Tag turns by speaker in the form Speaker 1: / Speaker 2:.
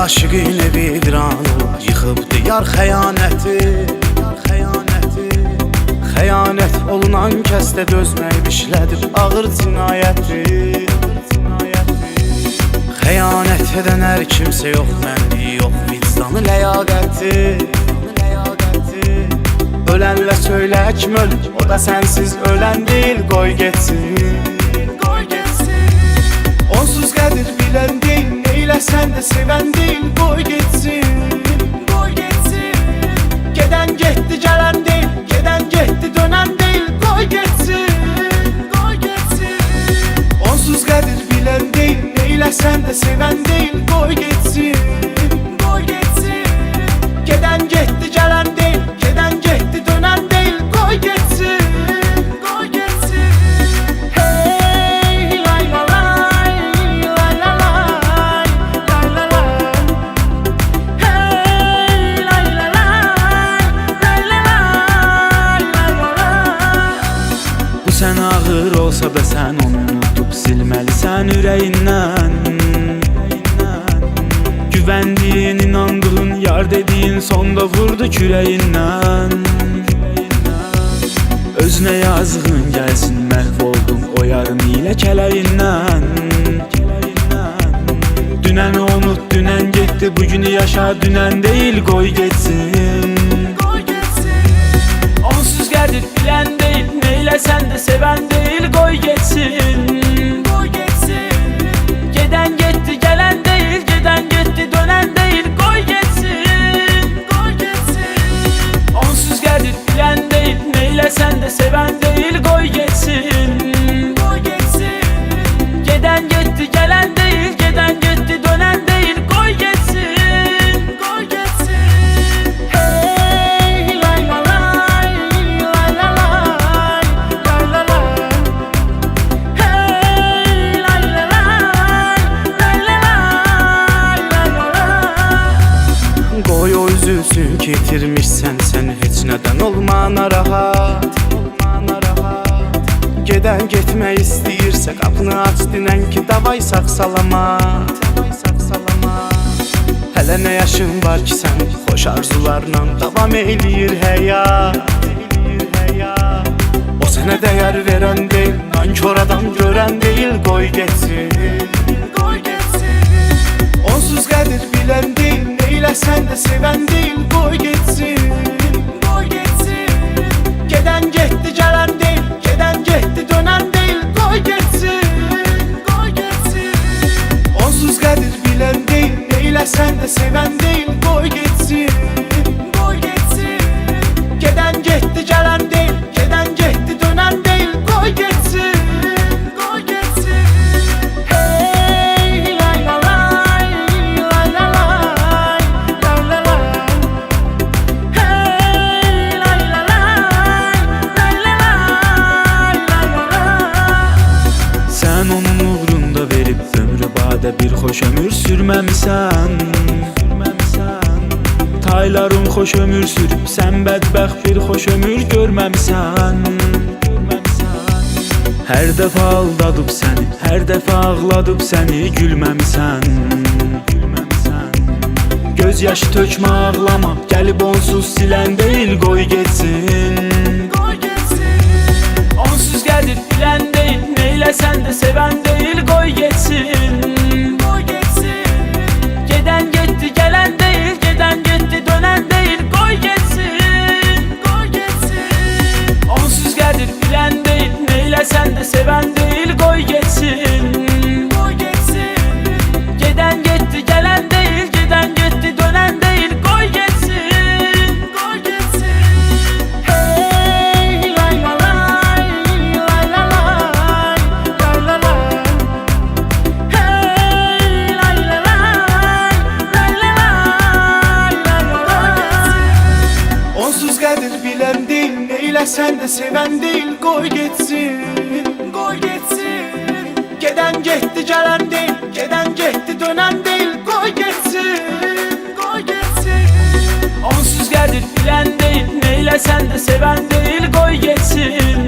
Speaker 1: aşığın evi viran yıxıb diyar xəyanəti. Xəyanət olunan kəsdə dözmək bişlədir ağır cinayəti. Xəyanət edən hər kimsə yox, mənliyi yox, vicdanı ləyaqəti. Ölənlə söylək öl, o da sənsiz ölən deyil, qoy getsin. Onsuz qədir bilən deyil, neyləsən də sevən deyil, qoy getsin. Gedən getdi, gələn deyil, gedən getdi, dönən deyil, qoy getsin. Onsuz qədir bilən deyil, neyləsən də sevən deyil, qoy getsin. Gedən getdi, gələn deyil, gedən getdi, dönən deyil, qoy getsin. Sən ağır olsa da sən onu unutub silməlisən ürəyindən. Güvəndiyin, inandığın, yar dediyin sonda vurdu kürəyindən. Özünə yazığın gəlsin, məhv oldun o yarın ilə kələyindən. Dünəni unut, dünən getdi, bugünü yaşa, dünən deyil, qoy getsin. Onsuz qədir bilən deyil, neyləsən də sevən deyil, qoy getsin. Gedən getdi, gələn deyil, gedən getdi, dönən deyil, qoy getsin. Onsuz qədir bilən deyil, neyləsən də sevən deyil, qoy getsin. Gedən getdi, gələn deyil, gedən getdi, dönən deyil, qoy getsin. Üzülsün ki itirmişsən sən, heç nədən olma narahat. Gedən getmək istəyirsə qapını aç, dinən ki davay sağ salamat. Hələ nə yaşın var ki sən, xoş arzularla davam eyləyir həyat. O sənə dəyər verən deyil, nankor adam görən deyil, qoy getsin. Onsuz qədir bilən deyil, neyləsən də sevən deyil, qoy getsin. Gedən getdi, gələn deyil, gedən getdi, dönən deyil, qoy getsin. Onsuz qədir bilən deyil, neyləsən də sevən deyil, qoy getsin. Gedən getdi, gələn deyil, gedən getdi, dönən deyil, qoy getsin. Bir xoş ömür sürməmisən. Tayların xoş ömür sürüb, sən bədbəxt bir xoş ömür görməmisən. Hər dəfə aldadıb səni, hər dəfə ağladıb səni, gülməmisən. Göz yaşı tökmə, ağlama, gəlib onsuz silən deyil, qoy getsin. Onsuz qədir bilən deyil, neyləsən də sevən deyil, qoy getsin. Gedən getdi, gələn deyil, gedən getdi, dönən deyil, qoy getsin. Onsuz qədir bilən deyil, neyləsən də sevən deyil, qoy getsin. Gedən getdi, gələn deyil, gedən getdi, dönən deyil, qoy getsin. Neyləsən də sevən deyil, qoy getsin. Gedən getdi, gələn deyil, gedən getdi, dönən deyil, qoy getsin. Onsuz qədir bilən deyil, neyləsən də sevən deyil, qoy getsin.